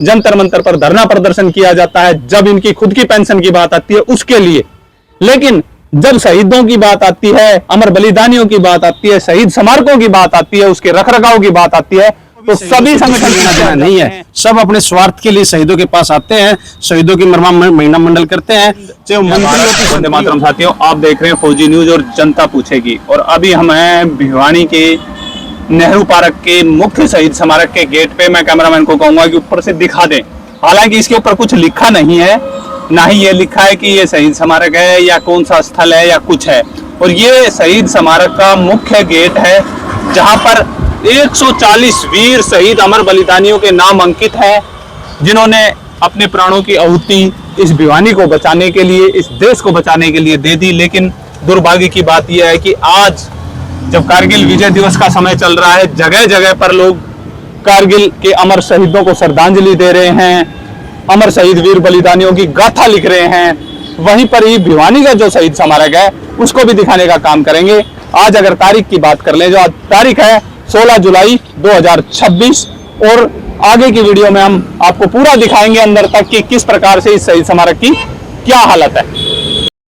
जंतर मंतर पर धरना प्रदर्शन किया जाता है जब इनकी खुद की पेंशन की बात आती है उसके लिए। लेकिन जब शहीदों की बात आती है, अमर बलिदानियों की बात आती है, शहीद स्मारकों की बात आती है, उसके रखरखाव की बात आती है, तो सभी संगठन नहीं है। सब अपने स्वार्थ के लिए शहीदों के पास आते हैं, शहीदों की महिला मंडल करते हैं। वंदे मातरम साथियों, आप देख रहे हैं फौजी न्यूज और जनता पूछेगी। और अभी हम हैं भिवानी के नेहरू पार्क के मुख्य शहीद स्मारक के गेट पे। मैं कैमरामैन को कहूंगा कि ऊपर से दिखा दें। हालांकि इसके ऊपर कुछ लिखा नहीं है, ना ही ये लिखा है कि ये शहीद स्मारक है या कौन सा स्थल है या कुछ है। और ये शहीद स्मारक का मुख्य गेट है जहां पर 140 वीर शहीद अमर बलिदानियों के नाम अंकित हैं, जिन्होंने अपने प्राणों की आहुति इस भिवानी को बचाने के लिए, इस देश को बचाने के लिए दे दी। लेकिन दुर्भाग्य की बात यह है कि आज जब कारगिल विजय दिवस का समय चल रहा है, जगह जगह पर लोग कारगिल के अमर शहीदों को श्रद्धांजलि दे रहे हैं, अमर शहीद वीर बलिदानियों की गाथा लिख रहे हैं। वहीं पर ही भिवानी का जो शहीद स्मारक है उसको भी दिखाने का काम करेंगे। आज अगर तारीख की बात कर लें, जो आज तारीख है 16 जुलाई 2026, और आगे की वीडियो में हम आपको पूरा दिखाएंगे अंदर तक कि किस प्रकार से इस शहीद स्मारक की क्या हालत है।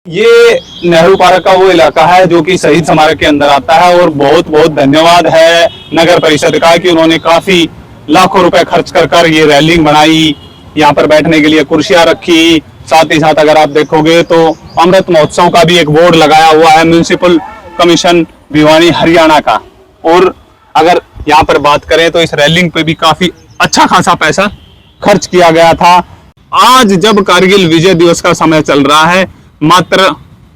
ये नेहरू पार्क का वो इलाका है जो कि शहीद स्मारक के अंदर आता है। और बहुत बहुत धन्यवाद है नगर परिषद का कि उन्होंने काफी लाखों रुपए खर्च कर ये रेलिंग बनाई, यहाँ पर बैठने के लिए कुर्सियां रखी। साथ ही साथ अगर आप देखोगे तो अमृत महोत्सव का भी एक बोर्ड लगाया हुआ है म्युनिसिपल कमीशन भिवानी हरियाणा का। और अगर यहाँ पर बात करें तो इस रेलिंग पे भी काफी अच्छा खासा पैसा खर्च किया गया था। आज जब कारगिल विजय दिवस का समय चल रहा है, मात्र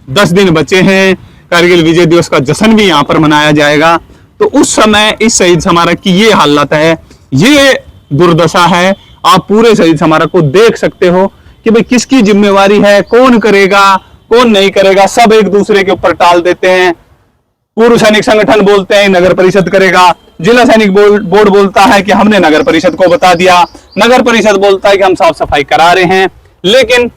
10 दिन बचे हैं, कारगिल विजय दिवस का जश्न भी यहाँ पर मनाया जाएगा, तो उस समय इस शहीद स्मारक की ये हालत है, ये दुर्दशा है। आप पूरे शहीद स्मारक को देख सकते हो कि भाई किसकी जिम्मेवारी है, कौन करेगा कौन नहीं करेगा, सब एक दूसरे के ऊपर टाल देते हैं। पूर्व सैनिक संगठन बोलते हैं नगर परिषद करेगा, जिला सैनिक बोर्ड बोलता है कि हमने नगर परिषद को बता दिया, नगर परिषद बोलता है कि हम साफ सफाई करा रहे हैं। लेकिन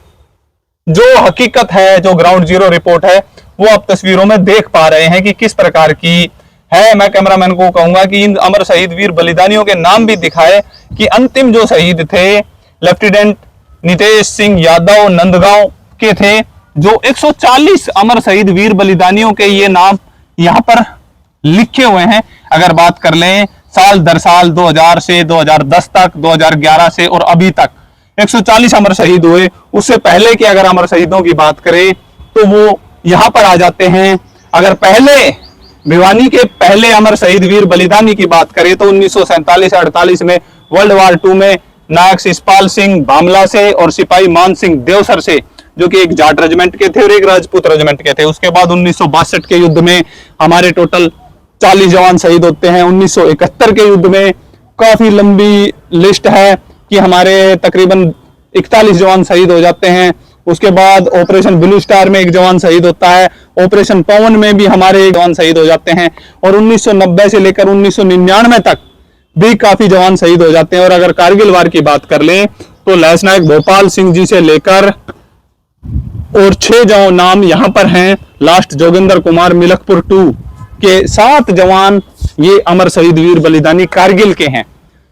जो हकीकत है, जो ग्राउंड जीरो रिपोर्ट है, वो आप तस्वीरों में देख पा रहे हैं कि किस प्रकार की है। मैं कैमरामैन को कहूंगा कि इन अमर शहीद वीर बलिदानियों के नाम भी दिखाए कि अंतिम जो शहीद थे लेफ्टिनेंट नितेश सिंह यादव नंदगांव के थे, जो 140 अमर शहीद वीर बलिदानियों के ये नाम यहाँ पर लिखे हुए हैं। अगर बात कर लें साल दर साल 2000 से 2010 तक, 2011 से और अभी तक 140 अमर शहीद हुए। उससे पहले के अगर अमर शहीदों की बात करें तो वो यहाँ पर आ जाते हैं। अगर पहले भिवानी के पहले अमर शहीद वीर बलिदानी की बात करें तो 1947-48 में वर्ल्ड वार 2 में नायक शिषपाल सिंह बामला से और सिपाही मान सिंह देवसर से, जो कि एक जाट रेजिमेंट के थे और एक राजपूत रेजिमेंट के थे। उसके बाद 1962 के युद्ध में हमारे टोटल 40 जवान शहीद होते हैं। 1971 के युद्ध में काफी लंबी लिस्ट है कि हमारे तकरीबन 41 जवान शहीद हो जाते हैं। उसके बाद ऑपरेशन ब्लू स्टार में एक जवान शहीद होता है, ऑपरेशन पवन में भी हमारे एक जवान शहीद हो जाते हैं, और 1990 से लेकर 1999 तक भी काफी जवान शहीद हो जाते हैं। और अगर कारगिल वार की बात कर लें तो लैंस नायक भोपाल सिंह जी से लेकर और 6 नाम यहाँ पर हैं, लास्ट जोगिंदर कुमार मिलकपुर 2 के 7 जवान ये अमर शहीद वीर बलिदानी कारगिल के हैं,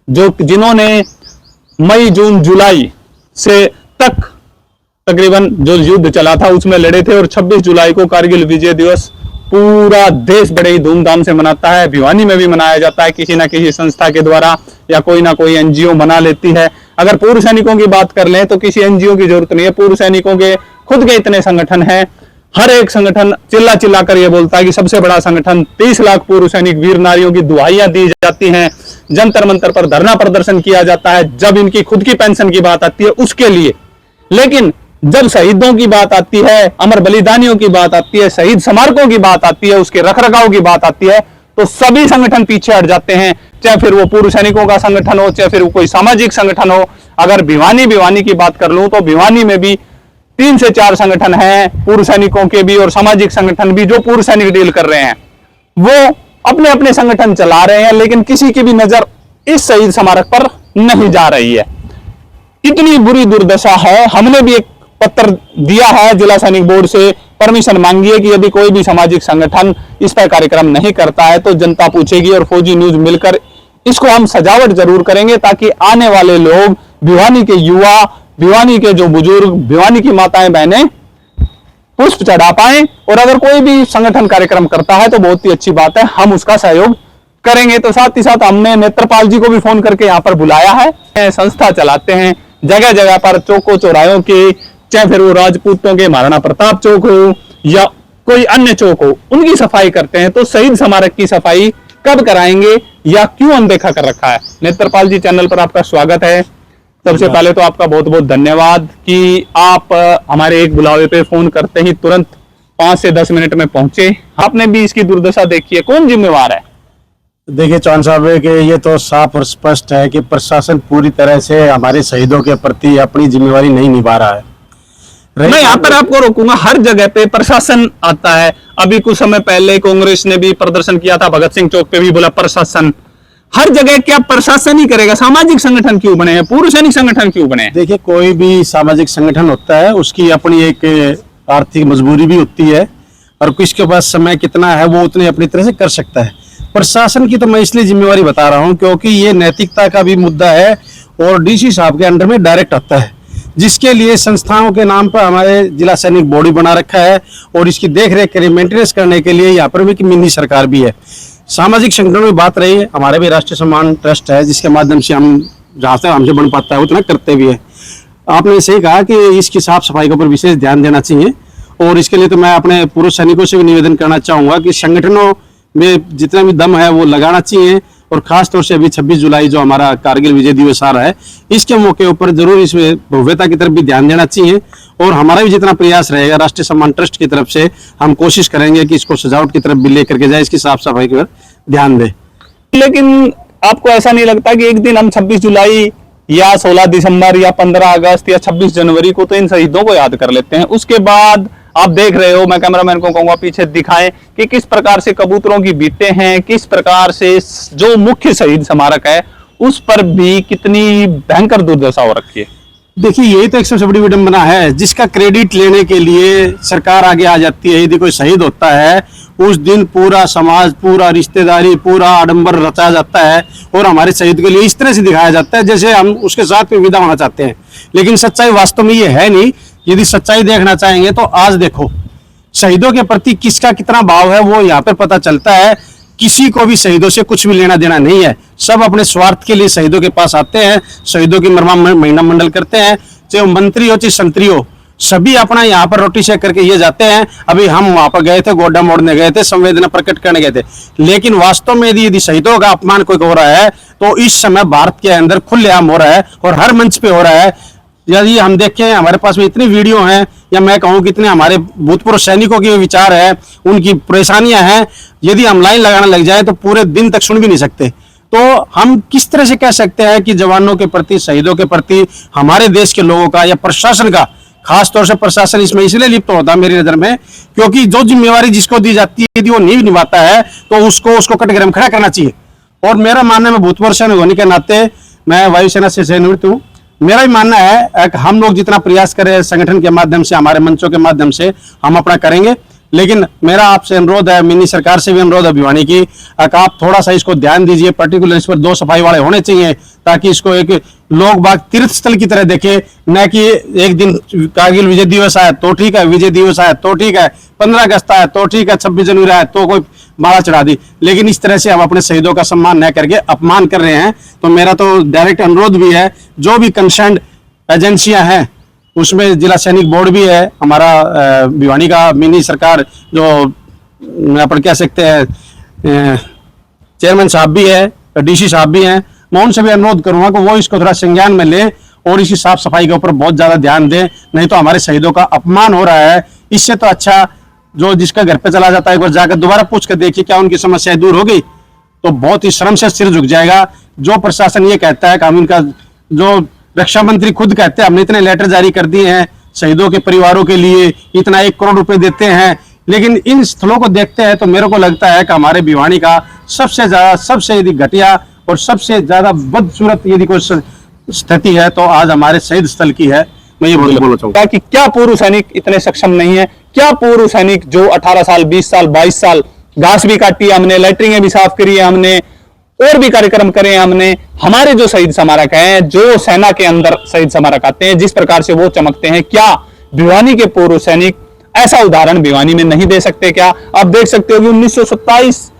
जो जिन्होंने मई जून जुलाई से तकरीबन जो युद्ध चला था उसमें लड़े थे। और 26 जुलाई को कारगिल विजय दिवस पूरा देश बड़े ही धूमधाम से मनाता है। भिवानी में भी मनाया जाता है किसी ना किसी संस्था के द्वारा, या कोई ना कोई एनजीओ मना लेती है। अगर पूर्व सैनिकों की बात कर लें तो किसी एनजीओ की जरूरत नहीं है, पूर्व सैनिकों के खुद के इतने संगठन हैं। हर एक संगठन चिल्ला चिल्ला कर यह बोलता है कि सबसे बड़ा संगठन 30 लाख पूर्व सैनिक वीर नारियों की दुहाइयां दी जाती हैं, जंतर मंतर पर धरना प्रदर्शन किया जाता है जब इनकी खुद की पेंशन की बात आती है उसके लिए। लेकिन जब शहीदों की बात आती है, अमर बलिदानियों की बात आती है, शहीद स्मारकों की बात आती है, उसके रखरखाव की बात आती है, तो सभी संगठन पीछे हट जाते हैं। चाहे फिर वो पूर्व सैनिकों का संगठन हो, चाहे फिर वो कोई सामाजिक संगठन हो। अगर भिवानी की बात कर लूं तो भिवानी में भी 3 से 4 संगठन हैं, पूर्व सैनिकों के भी और सामाजिक संगठन भी, जो पूर्व सैनिक डील कर रहे हैं। वो अपने अपने संगठन चला रहे हैं, लेकिन किसी की भी नजर इस शहीद स्मारक पर नहीं जा रही है। इतनी बुरी दुर्दशा है। हमने भी एक पत्र दिया है जिला सैनिक बोर्ड से, परमिशन मांगी है कि यदि कोई भी सामाजिक संगठन इस पर कार्यक्रम नहीं करता है तो जनता पूछेगी और फौजी न्यूज मिलकर इसको हम सजावट जरूर करेंगे, ताकि आने वाले लोग भिवानी के युवा, भिवानी के जो बुजुर्ग, भिवानी की माताएं बहनें पुष्प चढ़ा पाए। और अगर कोई भी संगठन कार्यक्रम करता है तो बहुत ही अच्छी बात है, हम उसका सहयोग करेंगे। तो साथ ही साथ हमने नेत्रपाल जी को भी फोन करके यहाँ पर बुलाया है। संस्था चलाते हैं जगह जगह पर, चौकों चौराहों के, चाहे फिर वो राजपूतों के महाराणा प्रताप चौक हो या कोई अन्य चौक हो, उनकी सफाई करते हैं। तो शहीद स्मारक की सफाई कब कराएंगे या क्यों अनदेखा कर रखा है? नेत्रपाल जी, चैनल पर आपका स्वागत है। सबसे पहले तो आपका बहुत बहुत धन्यवाद कि आप हमारे एक बुलावे पे फोन करते ही तुरंत 5 से 10 मिनट में पहुंचे। आपने भी इसकी दुर्दशा देखी है, कौन जिम्मेवार है? देखिए चौहान साहब कि ये तो साफ और स्पष्ट है कि प्रशासन पूरी तरह से हमारे शहीदों के प्रति अपनी जिम्मेवारी नहीं निभा रहा है। मैं यहाँ पर आपको रोकूंगा, हर जगह पे प्रशासन आता है। अभी कुछ समय पहले कांग्रेस ने भी प्रदर्शन किया था, भगत सिंह चौक पे भी बोला प्रशासन। हर जगह क्या प्रशासन ही करेगा? सामाजिक संगठन क्यों बने हैं, पूर्व सैनिक संगठन क्यों बने हैं? देखिए कोई भी सामाजिक संगठन होता है उसकी अपनी एक आर्थिक मजबूरी भी होती है और किसके पास समय कितना है वो उतने अपनी तरह से कर सकता है। प्रशासन की तो मैं इसलिए जिम्मेवारी बता रहा हूं क्योंकि ये नैतिकता का भी मुद्दा है और डीसी साहब के अंडर में डायरेक्ट आता है, जिसके लिए संस्थाओं के नाम पर हमारे जिला सैनिक बॉडी बना रखा है और इसकी देख रेख के लिए मेंटेनेंस करने के लिए यहाँ पर भी मिनी सरकार भी है। सामाजिक संगठनों में बात रही है, हमारे भी राष्ट्रीय सम्मान ट्रस्ट है जिसके माध्यम से हम जहाँ से हमसे बन पाता है उतना करते भी है। आपने सही कहा कि इसकी साफ सफाई के ऊपर विशेष ध्यान देना चाहिए और इसके लिए तो मैं अपने पूर्व सैनिकों से भी निवेदन करना चाहूंगा कि संगठनों में जितना भी दम है वो लगाना चाहिए और खास तौर से अभी 26 जुलाई जो हमारा कारगिल विजय दिवस आ रहा है इसके मौके ऊपर जरूर इसमें भव्यता की तरफ भी ध्यान देना चाहिए और हमारा भी जितना प्रयास रहेगा राष्ट्रीय सम्मान ट्रस्ट की तरफ से हम कोशिश करेंगे कि इसको सजावट की तरफ भी लेकर के जाए, इसकी साफ सफाई की तरफ ध्यान दे। लेकिन आपको ऐसा नहीं लगता कि एक दिन हम 26 जुलाई या 16 दिसंबर या 15 अगस्त या 26 जनवरी को तो इन शहीदों को याद कर लेते हैं, उसके बाद आप देख रहे हो, मैं कैमरामैन को कहूंगा पीछे दिखाएं कि किस प्रकार से कबूतरों की बीते हैं, किस प्रकार से जो मुख्य शहीद स्मारक है उस पर भी कितनी भयंकर दुर्दशा हो रखी है। देखिए यही तो एक सबसे बड़ी विडंबना है जिसका क्रेडिट लेने के लिए सरकार आगे आ जाती है। यदि कोई शहीद होता है उस दिन पूरा समाज, पूरा रिश्तेदारी, पूरा आडंबर रचाया जाता है और हमारे शहीद के लिए इस तरह से दिखाया जाता है जैसे हम उसके साथ में विदा होना चाहते हैं, लेकिन सच्चाई वास्तव में ये है नहीं। यदि सच्चाई देखना चाहेंगे तो आज देखो शहीदों के प्रति किसका कितना भाव है वो यहाँ पर पता चलता है। किसी को भी शहीदों से कुछ भी लेना देना नहीं है, सब अपने स्वार्थ के लिए शहीदों के पास आते हैं, शहीदों की मरमान महिला मंडल करते हैं, चाहे मंत्री हो चाहे संतरी हो, सभी अपना यहाँ पर रोटी शेक करके ये जाते हैं। अभी हम वहां पर गए थे, गोड्डा मोड़ने गए थे, संवेदना प्रकट करने गए थे, लेकिन वास्तव में यदि शहीदों का अपमान कोई हो रहा है तो इस समय भारत के अंदर खुलेआम हो रहा है और हर मंच पे हो रहा है। यदि हम देखें हमारे पास में इतनी वीडियो हैं या मैं कहूं कितने हमारे भूतपूर्व सैनिकों के विचार है, उनकी परेशानियां हैं, यदि हम लाइन लगाने लग जाए तो पूरे दिन तक सुन भी नहीं सकते। तो हम किस तरह से कह सकते हैं कि जवानों के प्रति, शहीदों के प्रति हमारे देश के लोगों का या प्रशासन का, खास तौर से प्रशासन इसमें इसलिए लिप्त होता है मेरी नजर में क्योंकि जो जिम्मेवारी जिसको दी जाती है यदि वो नहीं निभाता है तो उसको कटघरे में खड़ा करना चाहिए। और मेरा मानना है भूतपूर्व सैनिक होने के नाते, मैं वायुसेना से सेवानिवृत्त हूँ, मेरा भी मानना है कि हम लोग जितना प्रयास करें संगठन के माध्यम से, हमारे मंचों के माध्यम से हम अपना करेंगे, लेकिन मेरा आपसे अनुरोध है, मिनी सरकार से भी अनुरोध है भिवानी की, आप थोड़ा सा इसको ध्यान दीजिए। पर्टिकुलर इस पर 2 सफाई वाले होने चाहिए ताकि इसको एक लोग बाग तीर्थ स्थल की तरह देखे, न कि एक दिन कारगिल विजय दिवस आए तो ठीक है, विजय दिवस आए तो ठीक है, 15 अगस्त आए तो ठीक है, 26 जनवरी आए तो कोई माला चढ़ा दी, लेकिन इस तरह से हम अपने शहीदों का सम्मान न करके अपमान कर रहे हैं। तो मेरा तो डायरेक्ट अनुरोध भी है, जो भी कंसर्न एजेंसियां हैं उसमें जिला सैनिक बोर्ड भी है, हमारा भिवानी का मिनी सरकार जो अपन कह सकते हैं चेयरमैन साहब भी है, डीसी साहब भी हैं, मैं उनसे भी अनुरोध करूंगा कि वो इसको थोड़ा संज्ञान में लें और इसी साफ सफाई के ऊपर बहुत ज्यादा ध्यान दें, नहीं तो हमारे शहीदों का अपमान हो रहा है। इससे तो अच्छा जो जिसका घर पे चला जाता है एक बार जाकर दोबारा पूछ कर देखिए क्या उनकी समस्याएं दूर हो गई, तो बहुत ही शर्म से सिर झुक जाएगा। जो प्रशासन ये कहता है कि हम इनका, जो रक्षा मंत्री खुद कहते हैं हमने इतने लेटर जारी कर दिए हैं शहीदों के परिवारों के लिए, इतना 1 करोड़ रुपए देते हैं, लेकिन इन स्थलों को देखते हैं तो मेरे को लगता है कि हमारे भिवानी का सबसे ज्यादा, सबसे यदि घटिया और सबसे ज्यादा बदसूरत यदि कोई स्थिति है तो आज हमारे शहीद स्थल की है। मैं ये बोलना चाहूंगा कि क्या पूर्व सैनिक इतने सक्षम नहीं है? क्या पूर्व सैनिक जो 18 साल, 20 साल, 22 साल घास भी काटी है हमने, लेटरिंगें भी साफ करी है हमने, और भी कार्यक्रम करे हमने। हमारे जो शहीद स्मारक हैं, जो सेना के अंदर शहीद स्मारक आते हैं, जिस प्रकार से वो चमकते हैं, क्या भिवानी के पूर्व सैनिक ऐसा उदाहरण भिवानी में नहीं दे सकते क्या? आप देख सकते हो कि 1927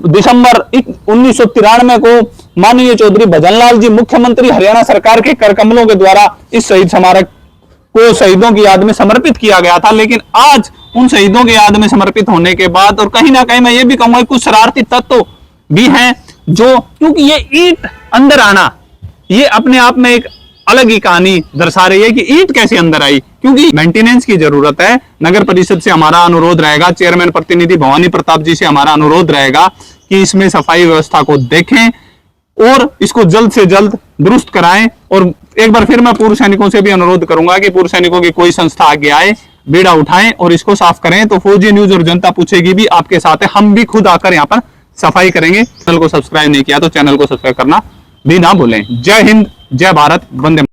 दिसंबर 1993 को माननीय चौधरी भजनलाल जी मुख्यमंत्री हरियाणा सरकार के कर कमलों के द्वारा इस शहीद स्मारक को शहीदों की याद में समर्पित किया गया था। लेकिन आज उन शहीदों की याद में समर्पित होने के बाद, और कहीं ना कहीं मैं ये भी कहूंगा कुछ शरारती तत्व भी हैं जो, क्योंकि ये ईंट अंदर आना ये अपने आप में एक अलग ही कहानी दर्शा रही है कि ईंट कैसे अंदर आई, क्योंकि मेंटेनेंस की जरूरत है। नगर परिषद से हमारा अनुरोध रहेगा, चेयरमैन प्रतिनिधि भवानी प्रताप जी से हमारा अनुरोध रहेगा कि इसमें सफाई व्यवस्था को देखें और इसको जल्द से जल्द दुरुस्त कराएं। और एक बार फिर मैं पूर्व सैनिकों से भी अनुरोध करूंगा कि पूर्व सैनिकों की कोई संस्था आगे आए, बेड़ा उठाएं और इसको साफ करें। तो फौजी न्यूज और जनता पूछेगी भी आपके साथ है, हम भी खुद आकर यहाँ पर सफाई करेंगे। चैनल को सब्सक्राइब नहीं किया तो चैनल को सब्सक्राइब करना भी ना भूलें। जय हिंद, जय भारत, वंदे।